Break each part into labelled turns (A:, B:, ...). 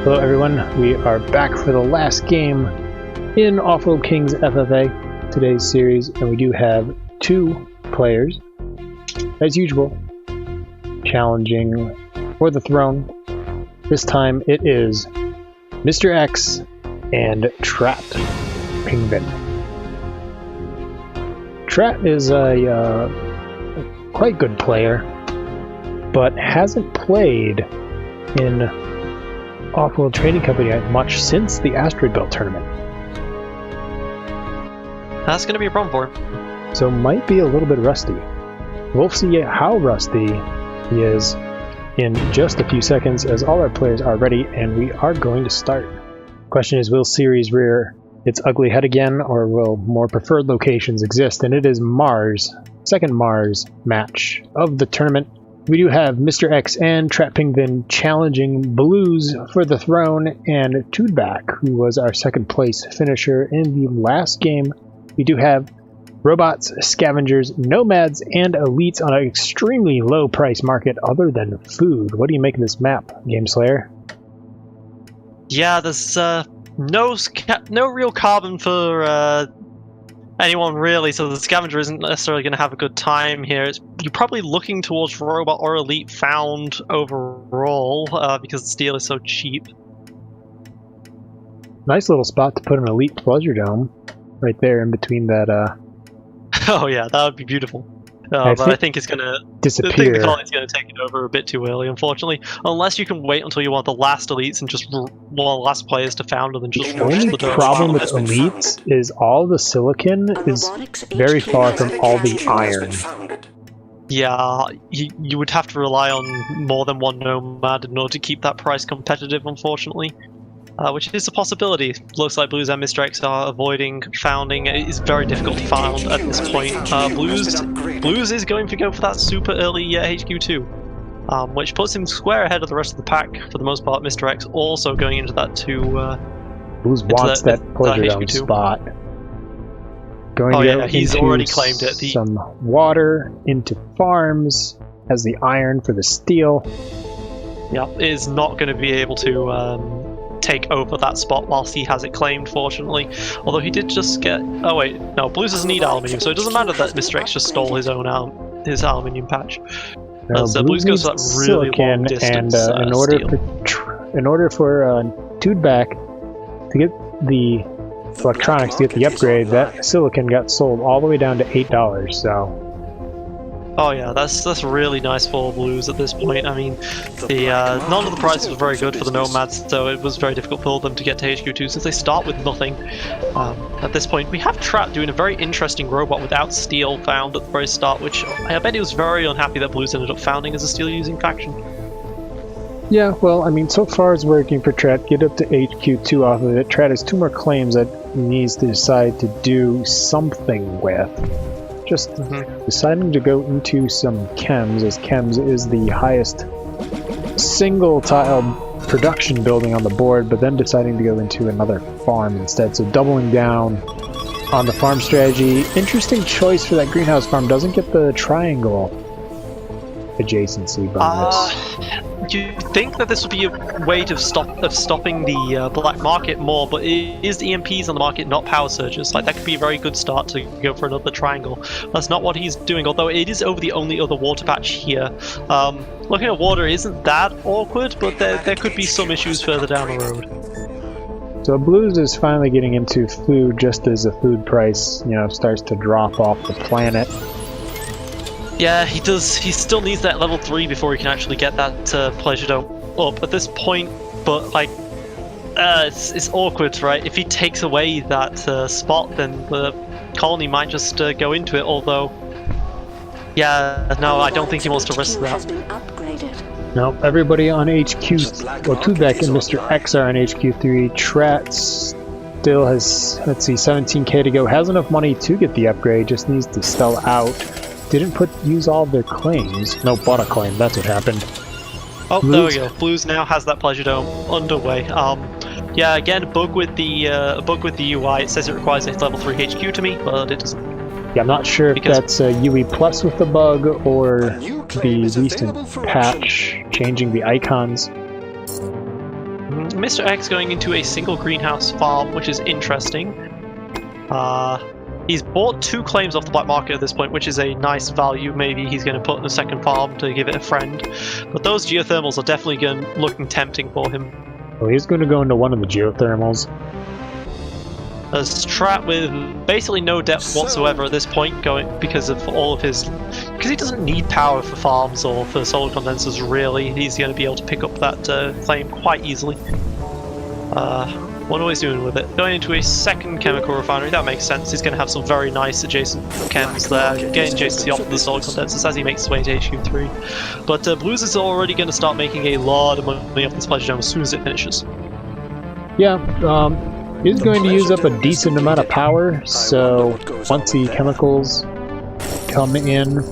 A: Hello everyone, we are back for the last game in Offworld Kings FFA, today's series, and we do have two players, as usual, challenging for the throne. This time it is Mr. X and Trat Pingvin. Trat is a quite good player, but hasn't played in Offworld Trading Company much since the Asteroid Belt tournament.
B: That's going to be a problem for him.
A: So might be a little bit rusty. We'll see how rusty he is in just a few seconds, as all our players are ready and we are going to start. Question is, will Ceres rear its ugly head again, or will more preferred locations exist? And it is Mars, second Mars match of the tournament. We do have Mr. X and Trat Pingvin challenging Blues for the throne, and Tudback, who was our second place finisher in the last game. We do have robots, scavengers, nomads, and elites on an extremely low price market other than food. What do you make of this map, Game Slayer?
B: Yeah, there's no real carbon for anyone really, so the scavenger isn't necessarily going to have a good time here. You're probably looking towards robot or elite found overall because the steel is so cheap. Nice
A: little spot to put an elite pleasure dome right there in between that.
B: Oh yeah, that would be beautiful. But I think it's going to
A: disappear.
B: I think the colony's going to take it over a bit too early, unfortunately. Unless you can wait until you want the last elites and just one of the last players to found them and just
A: the only problem with elites is all the silicon is very far from all the iron.
B: Yeah, you would have to rely on more than one nomad in order to keep that price competitive, unfortunately. Which is a possibility. Looks like Blues and Mr. X are avoiding founding. It is very difficult to found at this point. Blues is going to go for that super early HQ2, which puts him square ahead of the rest of the pack for the most part. Mr. X also going into that
A: Blues wants that pleasure dome spot.
B: He's already claimed it.
A: Some water into farms as the iron for the steel.
B: Yeah, is not going to be able to take over that spot whilst he has it claimed, fortunately. Although he did just get... Oh wait, no, Blues doesn't need aluminium, so it doesn't matter that Mr. X just stole his own his aluminium patch. So Blues goes to that really long distance.
A: And in order for Tudback to get the electronics, to get the upgrade, that silicon got sold all the way down to $8, so...
B: Oh yeah, that's really nice for Blues at this point. I mean, none of the prices were very good for the nomads, so it was very difficult for them to get to HQ2 since they start with nothing. At this point, we have Trat doing a very interesting robot without steel found at the very start, which I bet he was very unhappy that Blues ended up founding as a steel-using faction.
A: Yeah, well, I mean, so far it's working for Trat. Get up to HQ2 off of it. Trat has two more claims that he needs to decide to do something with. Just deciding to go into some chems, as chems is the highest single tile production building on the board, but then deciding to go into another farm instead. So doubling down on the farm strategy. Interesting choice for that greenhouse farm. Doesn't get the triangle adjacency bonus.
B: You think that this would be a way of stopping the black market more, but it is the EMPs on the market, not power surges. Like, that could be a very good start to go for another triangle. That's not what he's doing, although it is over the only other water patch here. Looking at water isn't that awkward, but there could be some issues further down the road.
A: So Blues is finally getting into food just as the food price, starts to drop off the planet.
B: Yeah, he does. He still needs that level 3 before he can actually get that pleasure dome up at this point. But like, it's awkward, right? If he takes away that spot, then the colony might just go into it. Although, yeah, no, I don't think he wants to risk that.
A: No, everybody on HQ, well, Tudback and Mr. X are on HQ3. Trat still has, let's see, 17k to go. Has enough money to get the upgrade. Just needs to sell out. Didn't use all of their claims. No, bought a claim. That's what happened.
B: Oh, Blues. There we go. Blues now has that pleasure dome underway. Yeah, again, a bug with the UI. It says it requires a level 3 HQ to me, but it doesn't.
A: Yeah, I'm not sure if that's UE Plus with the bug or the recent patch changing the icons.
B: Mr. X going into a single greenhouse farm, which is interesting. He's bought 2 claims off the black market at this point, which is a nice value. Maybe he's going to put in a second farm to give it a friend. But those geothermals are definitely looking tempting for him.
A: Well, he's going to go into one of the geothermals.
B: A strat with basically no depth whatsoever at this point, because of all of his... Because he doesn't need power for farms or for solar condensers, really. He's going to be able to pick up that claim quite easily. What are we doing with it? Going into a second chemical refinery, that makes sense. He's going to have some very nice adjacent chems there, getting adjacency off of the solar condensers as he makes his way to HQ3. But Blues is already going to start making a lot of money off this pleasure dome as soon as it finishes.
A: Yeah, he's going to use up a decent amount of power, so once the chemicals come in...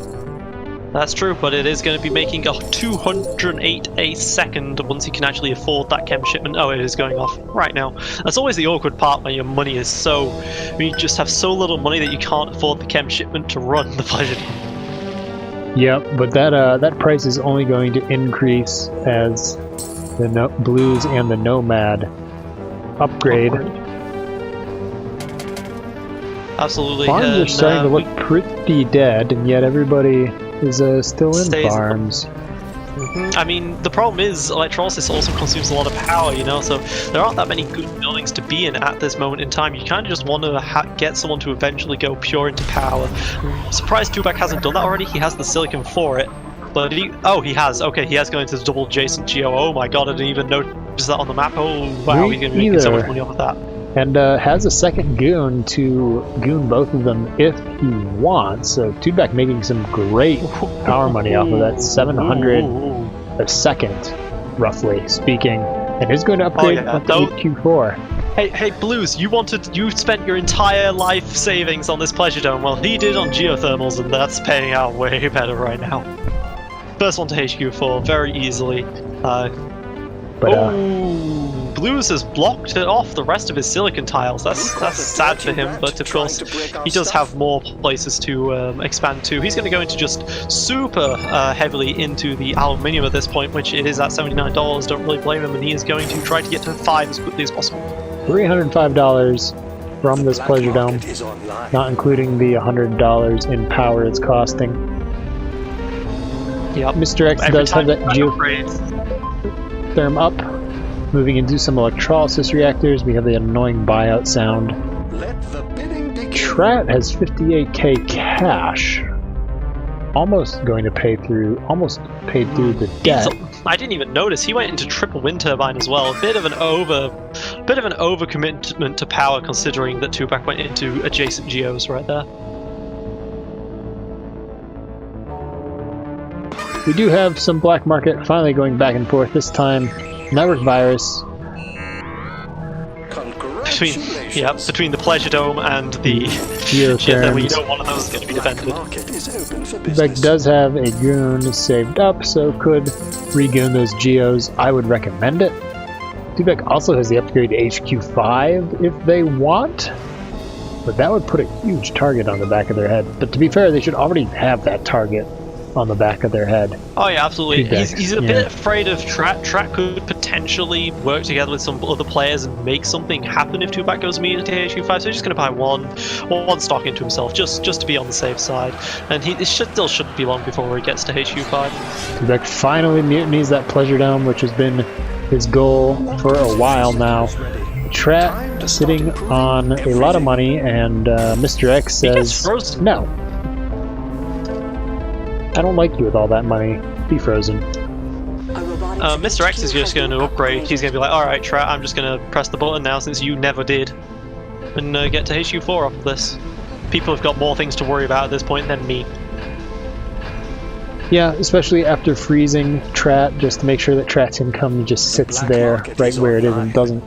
B: That's true, but it is going to be making a 208 a second once he can actually afford that chem shipment. Oh, it is going off right now. That's always the awkward part when your money is so... when you just have so little money that you can't afford the chem shipment to run the pleasure dome.
A: Yep, but that price is only going to increase as the Blues and the Nomad upgrade.
B: Absolutely.
A: Farms are starting to look pretty dead, and yet everybody is still in farms.
B: I mean, the problem is electrolysis also consumes a lot of power, you know, so there aren't that many good buildings to be in at this moment in time. You kind of just want to get someone to eventually go pure into power. I'm surprised Tubac hasn't done that already. He has the silicon for it. But he has. Okay, he has gone into the double adjacent geo. Oh my god, I didn't even notice that on the map. Oh wow, he's going to be making so much money off of that.
A: And has a second goon to goon both of them if he wants. So Tubac making some great power money off of that, 700 a second, roughly speaking. And he's going to upgrade up to HQ4.
B: Hey, Blues, you spent your entire life savings on this pleasure dome. Well, he did on geothermals, and that's paying out way better right now. First one to HQ4 very easily. Blues has blocked it off the rest of his silicon tiles. That's sad for him, but of course he does have more places to expand to. He's going to go into just super heavily into the aluminium at this point, which it is at $79. Don't really blame him, and he is going to try to get to 5 as quickly as possible.
A: $305 from this pleasure dome, not including the $100 in power it's costing.
B: Yep.
A: Mr. X does have that geotherm up. Moving into some electrolysis reactors, we have the annoying buyout sound. Trat has 58k cash. Almost paid through the debt.
B: I didn't even notice. He went into triple wind turbine as well. A bit of an overcommitment to power, considering that Tupac went into adjacent geos right there.
A: We do have some black market finally going back and forth. This time, network virus.
B: Between the pleasure dome and the geotherm, you know one of those is going to be defended.
A: Tubac does have a goon saved up, so could re-goon those geos. I would recommend it. Tubac also has the upgrade to HQ5 if they want, but that would put a huge target on the back of their head. But to be fair, they should already have that target on the back of their head.
B: Oh yeah, absolutely. He's a bit afraid of Trat. Trat could potentially work together with some other players and make something happen if Tubac goes immediately to HQ5, so he's just going to buy one stock into himself, just to be on the safe side. And it still shouldn't be long before he gets to HQ5.
A: Tubac finally mutinies that pleasure dome, which has been his goal for a while now. Trat sitting on a lot of money, and Mr. X says, no. I don't like you with all that money. Be frozen.
B: Mr. X is just going to upgrade. He's going to be like, alright, Trat, I'm just going to press the button now since you never did. And get to HQ4 off of this. People have got more things to worry about at this point than me.
A: Yeah, especially after freezing Trat, just to make sure that Trat's income just sits there right where it is and doesn't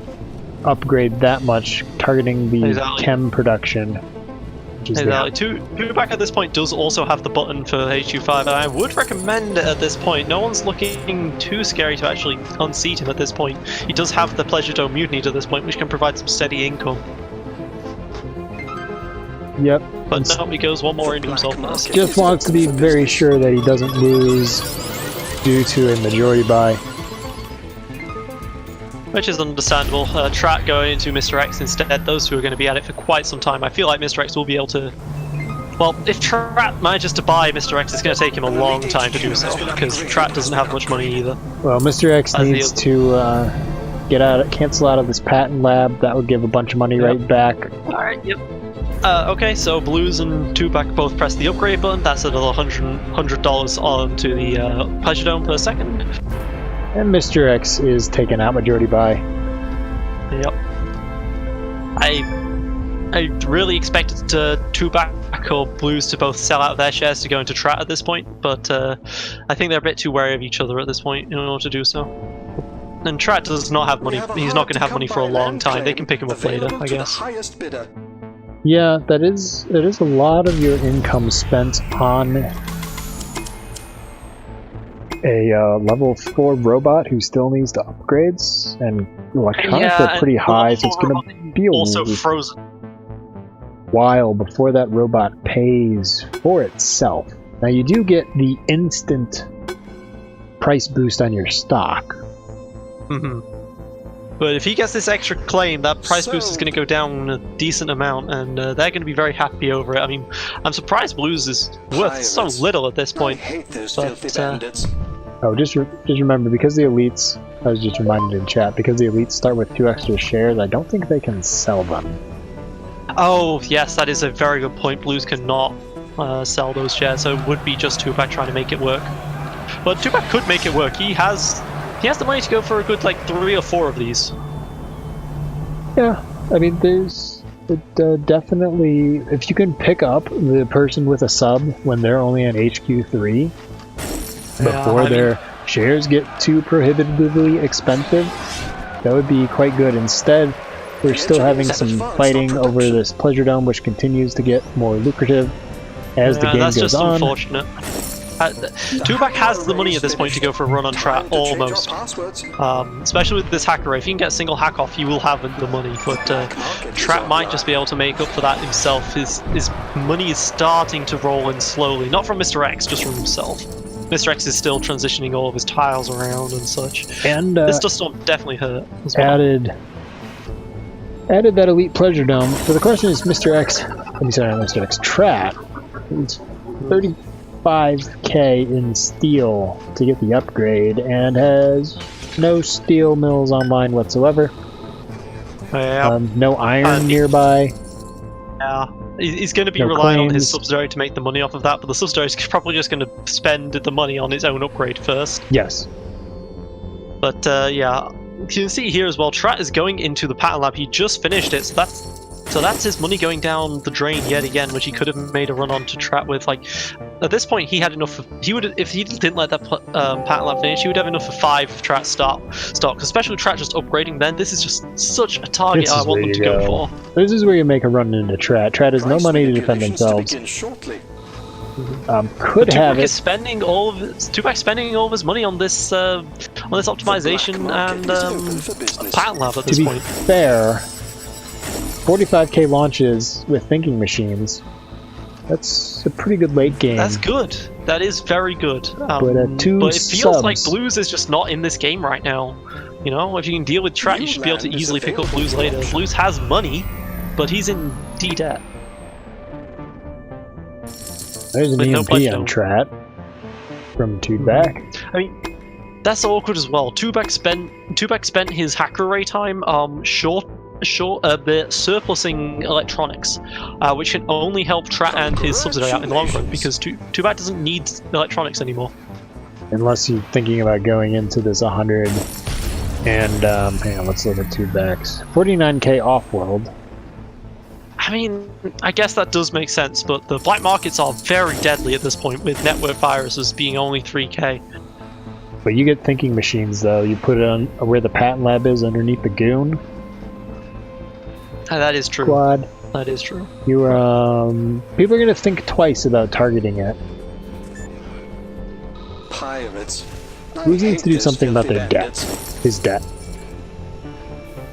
A: upgrade that much, targeting the chem production.
B: Tubac at this point does also have the button for HQ5, and I would recommend it at this point. No one's looking too scary to actually unseat him at this point. He does have the Pleasure Dome Mutiny at this point, which can provide some steady income.
A: Yep.
B: But no, he goes one more into himself first.
A: Just wants to be very sure that he doesn't lose due to a majority buy.
B: Which is understandable. Trat going into Mr. X instead. Those two are going to be at it for quite some time. I feel like Mr. X will be able to... Well, if Trat manages to buy Mr. X, it's going to take him a long time to do so, because Trat doesn't have much money either.
A: Well, Mr. X needs to cancel out of this patent lab. That would give a bunch of money right back.
B: Alright, yep. Okay, so Blues and Tupac both press the upgrade button. That's another $100 onto the Pleasure Dome per second.
A: And Mr. X is taken out majority buy.
B: Yep. I really expected Tupac or Blues to both sell out their shares to go into Trat at this point, but I think they're a bit too wary of each other at this point in order to do so. And Trat does not have money. He's not going to have money for a long time. They can pick him up later, I guess.
A: Yeah, that is a lot of your income spent on a level 4 robot who still needs to upgrades, and electronics are pretty high, so it's going to be
B: also frozen.
A: While before that robot pays for itself. Now you do get the instant price boost on your stock.
B: But if he gets this extra claim, that price boost is going to go down a decent amount, and they're going to be very happy over it. I mean, I'm surprised Blues is worth so little at this point.
A: Oh, just remember, because the elites, I was just reminded in chat, because the elites start with 2 extra shares, I don't think they can sell them.
B: Oh, yes, that is a very good point. Blues cannot sell those shares, so it would be just Tupac trying to make it work. But Tupac could make it work. He has the money to go for a good, 3 or 4 of these.
A: Yeah, I mean, there's definitely... If you can pick up the person with a sub when they're only on HQ3, before their shares get too prohibitively expensive, that would be quite good. Instead, we're still having some fighting over this Pleasure Dome, which continues to get more lucrative as the game goes on. That's just
B: unfortunate. Tupac has the money at this point to go for a run on Trat, almost. Especially with this hacker ray. If you can get a single hack off, you will have the money, but Trat might just be able to make up for that himself. His money is starting to roll in slowly, not from Mr. X, just from himself. Mr. X is still transitioning all of his tiles around and such. And this dust storm definitely hurt as well.
A: Added that elite Pleasure Dome. So the question is, Mr. X, Trat, is 35k in steel to get the upgrade, and has no steel mills online whatsoever. No iron nearby.
B: Yeah, he's going to be relying on his subsidiary to make the money off of that, but the subsidiary is probably just going to spend the money on its own upgrade first.
A: Yes.
B: But yeah, you can see here as well, Trat is going into the patent lab. He just finished it, so that's his money going down the drain yet again, which he could have made a run on to Trat with. At this point, he had enough. If he didn't let that patent lab finish, he would have enough for 5 Trat stock. Especially with Trat just upgrading. Then this is just such a target I want them to go for.
A: This is where you make a run into Trat. Trat has no money to defend themselves. Could have it.
B: Tupac's spending all of his money on this optimization and patent lab at this point.
A: To be fair, 45k launches with thinking machines. That's a pretty good late game.
B: That's good. That is very good. But it feels like Blues is just not in this game right now. You know, if you can deal with Trat, you should be able to easily pick up Blues later. Blues has money, but he's in D-debt.
A: There's an EMP on Trat from Tupac.
B: I mean, that's awkward as well. Tupac spent his hacker ray time surplusing electronics, which can only help Trat and his subsidiary out in the long run, because Tupac doesn't need electronics anymore.
A: Unless you're thinking about going into this 100 and hang on, let's look at Tupac's 49k Offworld.
B: I mean, I guess that does make sense, but the black markets are very deadly at this point, with network viruses being only 3k.
A: But you get thinking machines, though. You put it on where the patent lab is, underneath the goon.
B: That is true.
A: Squad.
B: That is true.
A: You people are gonna think twice about targeting it.
C: Pirates.
A: Who needs to do something about their debt? His debt.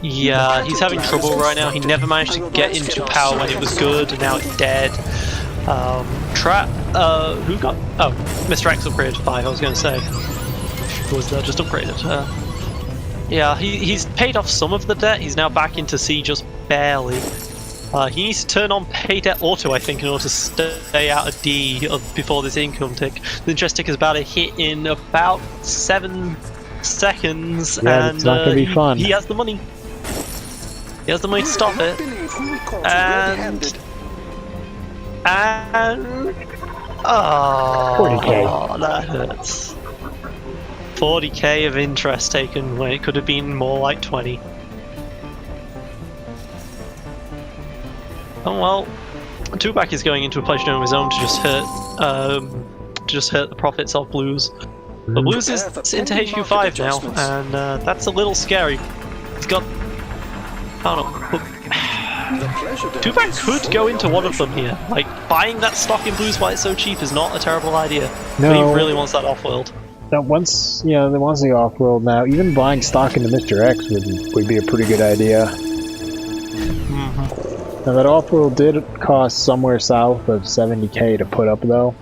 B: Yeah, he's having trouble right now. He never managed to get into power when it was good, and now it's dead. Trat, who got... Oh, Mr. X upgraded 5, I was going to say. Was just upgraded. Yeah, he's paid off some of the debt. He's now back into C just barely. He needs to turn on pay debt auto, I think, in order to stay out of D before this income tick. The interest tick is about to hit in about 7 seconds,
A: Yeah,
B: and
A: it's not gonna be fun.
B: he has the money. He has the money to stop it, and oh,
A: 40K.
B: That hurts. 40k of interest taken when it could have been more like 20. Oh well, Tubac is going into a pleasure dome of his own to just hurt the profits of Blues. But Blues is into HQ5 now, and that's a little scary. He's got, I don't know. Tubac could go into one of them here. Like, buying that stock in Blues while it's so cheap is not a terrible idea.
A: No.
B: But he really wants that Offworld.
A: That once, they want the Offworld now. Even buying stock into Mr. X would be a pretty good idea. Now that Offworld did cost somewhere south of 70k to put up though.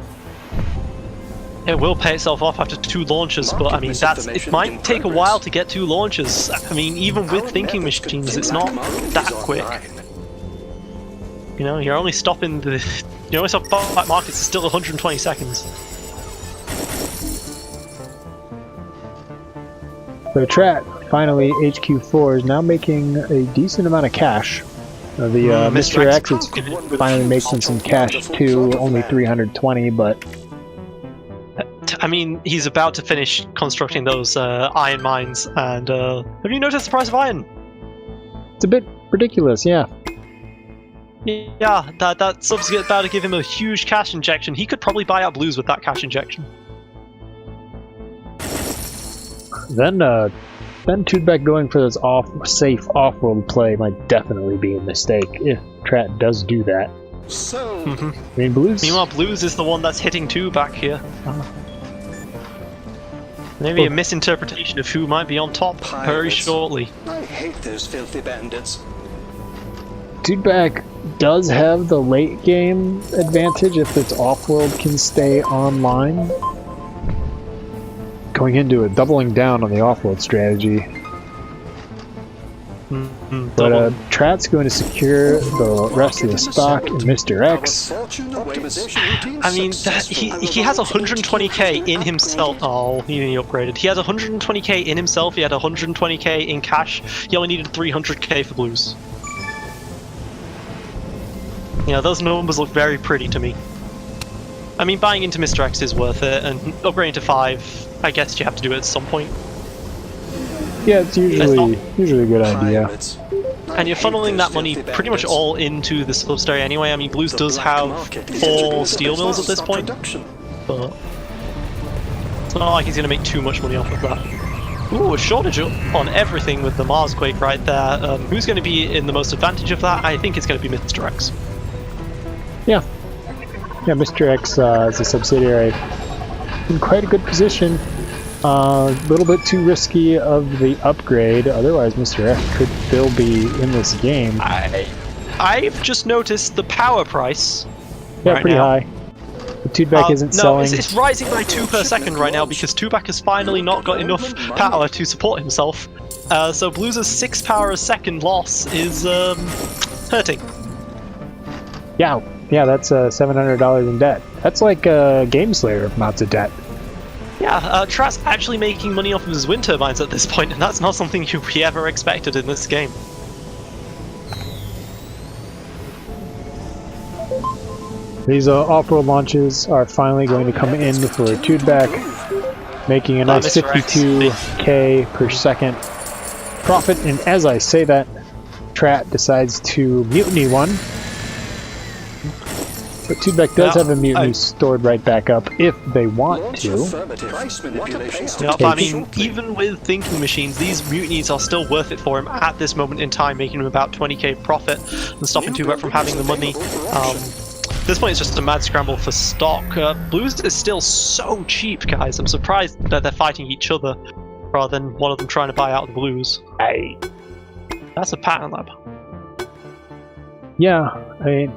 B: It will pay itself off after 2 launches, but I mean it might take a while to get 2 launches. I mean, even with thinking machines, it's not that quick. You know, you're only stopping black markets is still 120 seconds.
A: So Trat, finally HQ4 is now making a decent amount of cash. The Mr. X is finally making some cash too, only 320, but...
B: I mean, he's about to finish constructing those iron mines, and have you noticed the price of iron?
A: It's a bit ridiculous, yeah.
B: Yeah, that sub's about to give him a huge cash injection. He could probably buy out Blues with that cash injection.
A: Then Tubac going for this safe off-world play might definitely be a mistake if Trat does do that.
C: So,
A: I mean, Blues.
B: Meanwhile, Blues is the one that's hitting Tubac here. Maybe a misinterpretation of who might be on top very shortly.
C: I hate those filthy bandits.
A: Tubac does have the late game advantage if its off-world can stay online. Going into it, doubling down on the off-world strategy. But Trat's going to secure the rest of the stock in Mr. X.
B: I mean, he has 120k in himself. Oh, he upgraded. He has 120k in himself. He had 120k in cash. He only needed 300k for Blues. Yeah, those numbers look very pretty to me. I mean, buying into Mr. X is worth it, and upgrading to 5, I guess you have to do it at some point.
A: Yeah, it's usually a good idea.
B: And you're funneling that money pretty much all into the subsidiary anyway. I mean, Blues does have 4 steel mills at this point, but it's not like he's going to make too much money off of that. Ooh, a shortage on everything with the Marsquake right there. Who's going to be in the most advantage of that? I think it's going to be Mr. X.
A: Yeah, Mr. X is a subsidiary in quite a good position. A little bit too risky of the upgrade, otherwise Mr. X could still be in this game.
B: I've just noticed the power price.
A: Yeah,
B: right
A: pretty
B: now.
A: high. The Tubac isn't selling.
B: It's rising by 2 per second right now because Tubac has finally not got enough power to support himself. So Blues' 6 power a second loss is hurting.
A: Yeah, that's $700 in debt. That's like Game Slayer amounts of debt.
B: Yeah, Trat's actually making money off of his wind turbines at this point, and that's not something we ever expected in this game.
A: These off-world launches are finally going to come in for Tubac, making a nice 52k per second profit. And as I say that, Trat decides to mutiny one. But Tubac does have a mutiny stored right back up if they want to.
B: Yeah, but I mean, even with thinking machines, these mutinies are still worth it for him at this moment in time, making him about 20k profit and stopping Tubac from having the money. At this point, it's just a mad scramble for stock. Blues is still so cheap, guys. I'm surprised that they're fighting each other rather than one of them trying to buy out the Blues.
A: Hey.
B: That's a pattern lab.
A: Yeah, I mean...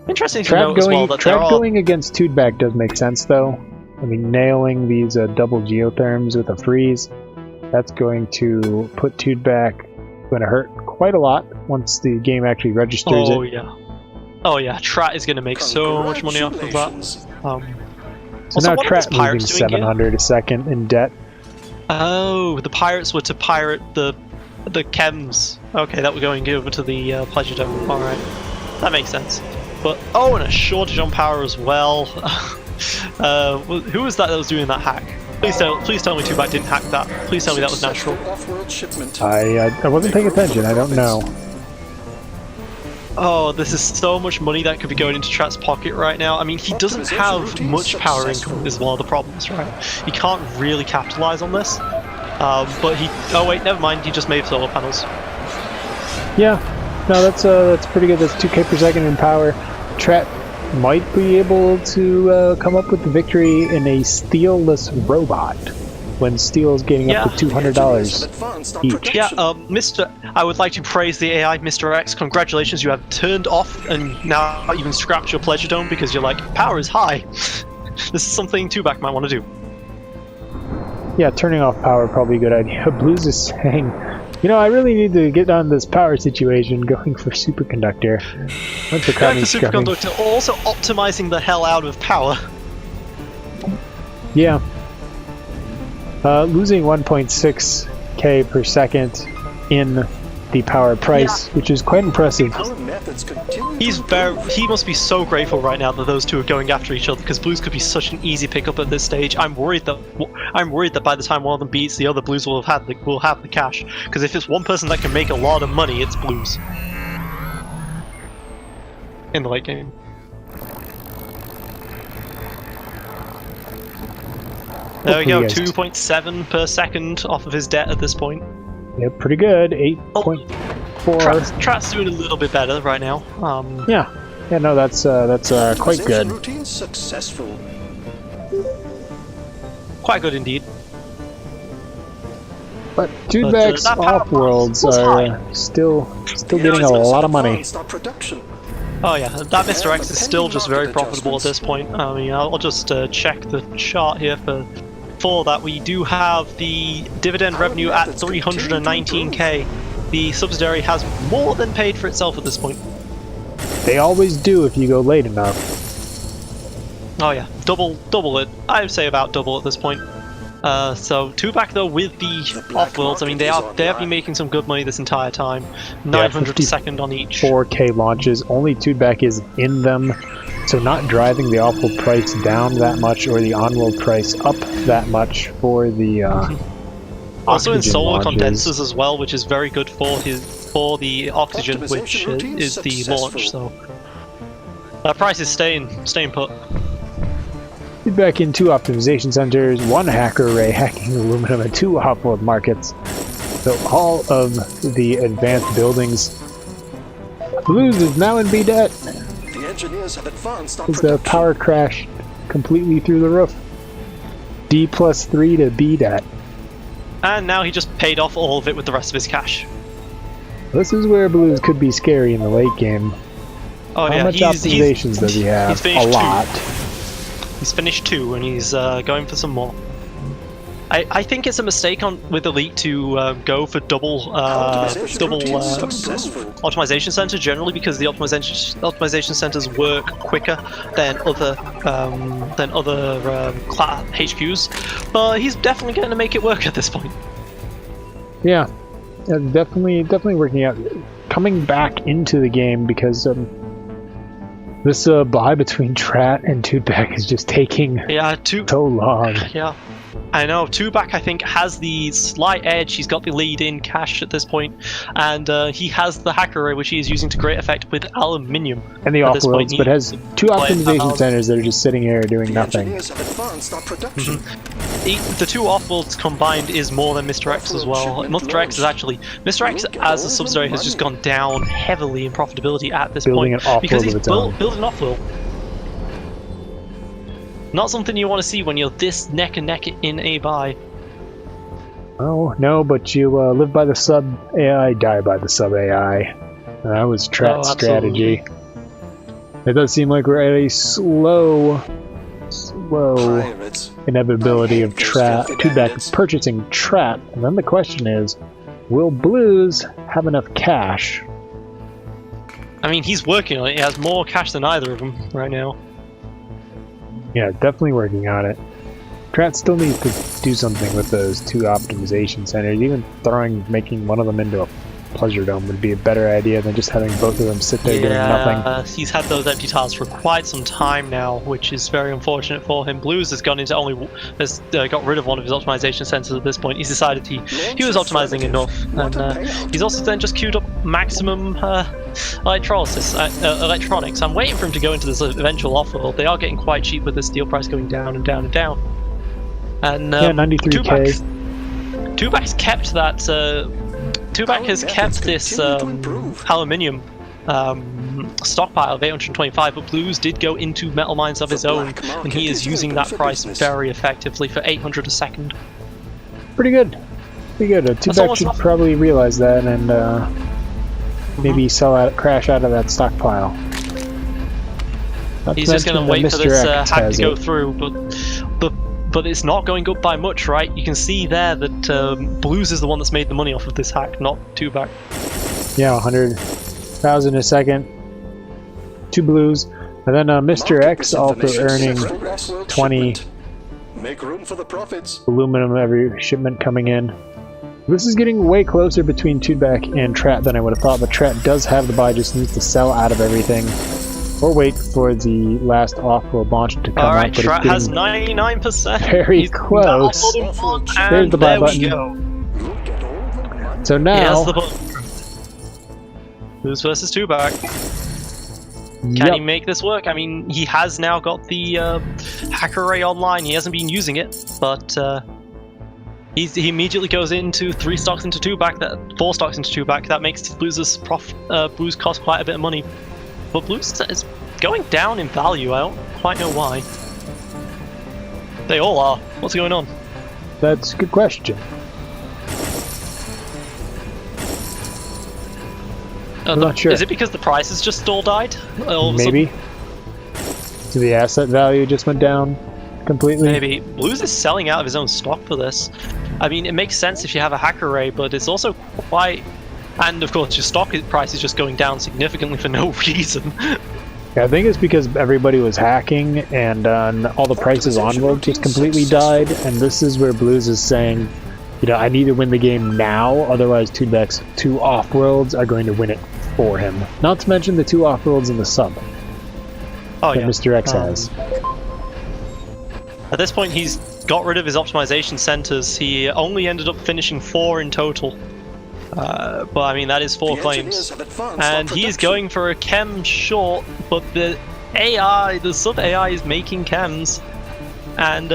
B: Interesting to note as well that
A: Trat going against Tubac does make sense, though. I mean, nailing these double geotherms with a freeze, that's going to put Tude back. Going to hurt quite a lot once the game actually registers it.
B: Oh yeah. Oh yeah, Trat is going to make so much money off of that.
A: So
B: Also,
A: now
B: what are
A: Trat
B: these pirates
A: losing
B: doing
A: 700 a second in debt.
B: Oh, the pirates were to pirate the chems. Okay, that we're going over to the pleasure dome. All right, that makes sense. But oh, and a shortage on power as well. Who was that was doing that hack? Please tell me Tubac didn't hack that. Please tell me that was natural.
A: I wasn't paying attention. I don't know.
B: Oh, this is so much money that could be going into Trat's pocket right now. I mean, he doesn't have much power income is one of the problems, right? He can't really capitalize on this. But he... Oh wait, never mind. He just made solar panels.
A: Yeah. No, that's pretty good. That's 2k per second in power. Trat might be able to come up with the victory in a steelless robot. When steel is getting up to $200 each.
B: Yeah, I would like to praise the AI, Mr. X. Congratulations, you have turned off and now even scrapped your pleasure dome because you're like, power is high. This is something Tubac might want to do.
A: Yeah, turning off power probably a good idea. Blues is saying, you know, I really need to get on this power situation, going for superconductor. What's the
B: Going for superconductor, also optimizing the hell out of power.
A: Yeah. Losing 1.6k per second in the power price, which is quite impressive.
B: He must be so grateful right now that those two are going after each other, because Blues could be such an easy pickup at this stage. I'm worried that by the time one of them beats the other, Blues will have the cash. Because if it's one person that can make a lot of money, it's Blues in the late game. There we go, 2.7 per second off of his debt at this point.
A: Yeah, pretty good. 8.4.
B: Trat's doing a little bit better right now.
A: Yeah, no, that's quite good.
C: Routine successful.
B: Quite good indeed.
A: But Tudebac's Offworlds are still getting a lot of money.
B: Oh yeah, that Mr. X is still just very profitable at this point. I mean, I'll just check the chart here for that. We do have the dividend revenue at 319k. The subsidiary has more than paid for itself at this point.
A: They always do if you go late enough.
B: Oh yeah, double it. I would say about double at this point. So Tubac though with the Offworlds, I mean they have been making some good money this entire time. 900 a second on each. 4k launches. Only Tubac is in them, so not driving the Offworld price down that much or the on-world price up that much for the. Also in solar
A: launches.
B: condensers as well, which is very good for the oxygen, which is the launch. So that price is staying put.
A: Back in 2 optimization centers, 1 hacker array hacking aluminum and 2 Offworld markets. So all of the advanced buildings. Blues is now in B debt.
C: The engineers have advanced on
A: the power crashed completely through the roof. D+3 to B debt.
B: And now he just paid off all of it with the rest of his cash.
A: This is where Blues could be scary in the late game.
B: Oh,
A: How
B: yeah,
A: much optimizations does he have?
B: He's finished
A: a lot.
B: He's finished 2 and he's going for some more. I think it's a mistake with Elite to go for double optimization center generally, because the optimization centers work quicker than other HQs. But he's definitely going to make it work at this point.
A: Yeah, definitely working out. Coming back into the game because this buy between Trat and Tubac is just taking so long.
B: Yeah, I know. Tubac, I think, has the slight edge. He's got the lead in cash at this point, and he has the hacker array, which he is using to great effect with aluminium.
A: And the Offworlds, but has 2 optimization centers that are just sitting here doing nothing.
B: The 2 Offworlds combined is more than Mr. X as well. Mr. X as a subsidiary has just gone down heavily in profitability at this point because he's building an Offworld. Not something you want to see when you're this neck and neck in a buy.
A: Oh no, but you live by the sub AI, die by the sub AI. That was Trat's strategy. It does seem like we're at a slow slow
C: Pirates.
A: inevitability of Tubeck purchasing Trap. And then the question is, will Blues have enough cash?
B: I mean, he's working on it. He has more cash than either of them right now.
A: Yeah, definitely working on it. Trat still needs to do something with those 2 optimization centers. Even making one of them into a pleasure dome would be a better idea than just having both of them sit there doing nothing.
B: He's had those empty tiles for quite some time now, which is very unfortunate for him. Blues has gone into got rid of one of his optimization centers at this point. He's decided he was optimizing enough, and he's also then just queued up maximum electronics. I'm waiting for him to go into this eventual Offworld. They are getting quite cheap with the steel price going down and down and down. And
A: yeah, 93k.
B: Tubeck's kept that. Tubeck has kept this aluminium stockpile of 825, but Blues did go into metal mines of his own, and he is using that price very effectively for 800 a second.
A: Pretty good. Pretty good. Tubeck should probably realize that and maybe crash out of that stockpile.
B: He's just going to wait for this hack to go through, but it's not going up by much, right? You can see there that Blues is the one that's made the money off of this hack, not Tubeck.
A: Yeah, 100,000 a second. 2 Blues. And then Mr. X also earning 20
C: Make room for the profits.
A: aluminum every shipment coming in. This is getting way closer between Tubeck and Trat than I would have thought, but Trat does have the buy, just needs to sell out of everything. Or wait for the last Offworld launch to come out.
B: Alright, Trat has 99%.
A: Very close. There's the buy button. So now...
B: Blues versus Tubeck. Can he make this work? I mean, he has now got the hack array online. He hasn't been using it, but he immediately goes into 3 stocks into 2-back, 4 stocks into 2-back. That makes Blues' Blues cost quite a bit of money. But Blues is going down in value. I don't quite know why. They all are. What's going on?
A: That's a good question. I'm not sure.
B: Is it because the prices just all died?
A: Maybe. So the asset value just went down completely?
B: Maybe. Blues is selling out of his own stock for this. I mean, it makes sense if you have a hack array, but it's also quite... And of course, your stock price is just going down significantly for no reason.
A: Yeah, I think it's because everybody was hacking and all the prices onward just completely died. And this is where Blues is saying, you know, I need to win the game now, otherwise Tubeck's 2 Offworlds are going to win it for him. Not to mention the 2 Offworlds in the sub that Mr. X has.
B: At this point, he's got rid of his optimization centers. He only ended up finishing 4 in total. But I mean, that is 4 claims. And he is going for a chem short, but the AI, the sub-AI is making chems. And,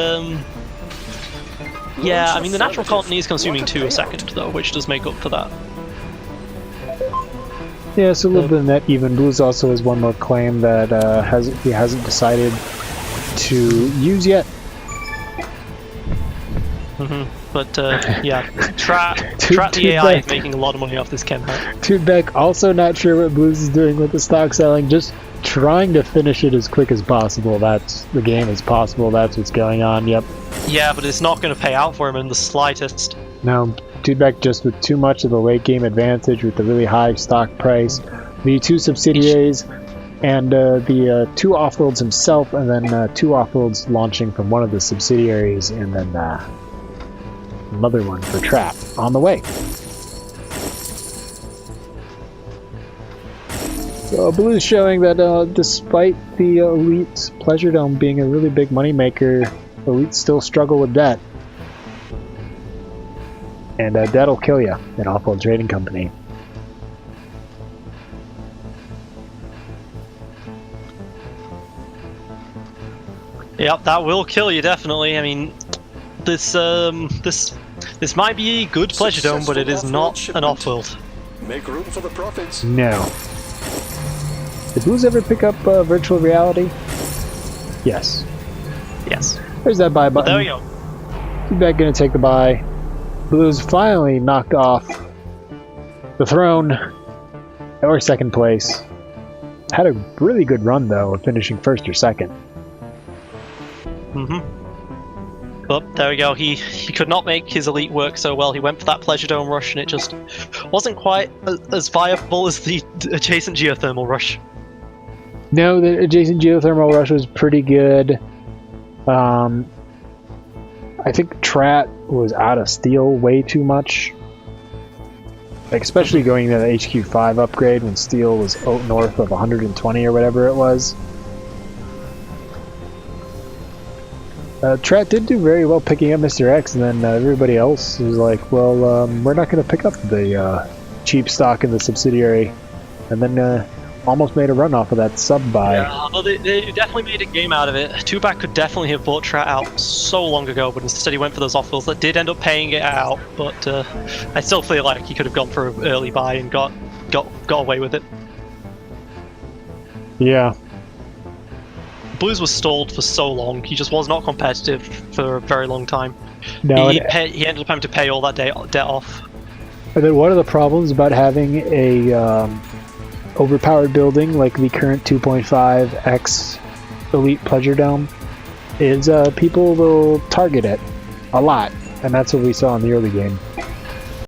B: yeah, I mean, the natural colony is consuming 2 a second, though, which does make up for that.
A: Yeah, so a little bit of net even. Blues also has one more claim that he hasn't decided to use yet.
B: But yeah, Trat the AI is making a lot of money off this chem hack.
A: Tubeck also not sure what Blues is doing with the stock selling, just trying to finish it as quick as possible. That's the game as possible. That's what's going on. Yep.
B: Yeah, but it's not going to pay out for him in the slightest.
A: No, Tubeck just with too much of the late game advantage with the really high stock price, the 2 subsidiaries, and the 2 Offworlds himself, and then 2 Offworlds launching from one of the subsidiaries, and then another one for Trap on the way. So Blues showing that despite the Elite Pleasure Dome being a really big moneymaker, Elite still struggle with debt. And debt'll kill you in Offworld Trading Company.
B: Yep, that will kill you definitely. I mean, this might be a good Pleasure Dome, but it is not an Offworld.
C: Make room for the profits.
A: No. Did Blues ever pick up virtual reality? Yes.
B: Yes.
A: There's that buy button.
B: There we go.
A: Tubeck gonna take the buy. Blues finally knocked off the throne, or 2nd place. Had a really good run though, of finishing 1st or 2nd.
B: But there we go. He could not make his elite work so well. He went for that Pleasure Dome rush, and it just wasn't quite as viable as the adjacent geothermal rush.
A: No, the adjacent geothermal rush was pretty good. I think Trat was out of steel way too much. Like, especially going to the HQ5 upgrade when steel was north of 120 or whatever it was. Trat did do very well picking up Mr. X, and then everybody else was like, well, we're not going to pick up the cheap stock in the subsidiary. And then almost made a run off of that sub-buy.
B: Yeah, well, they definitely made a game out of it. Tubac could definitely have bought Trat out so long ago, but instead he went for those offworlds that did end up paying it out. But I still feel like he could have gone for an early buy and got away with it.
A: Yeah.
B: Blues was stalled for so long. He just was not competitive for a very long time.
A: No,
B: he ended up having to pay all that debt off.
A: And then one of the problems about having a overpowered building like the current 2.5x Elite Pleasure Dome is people will target it a lot, and that's what we saw in the early game.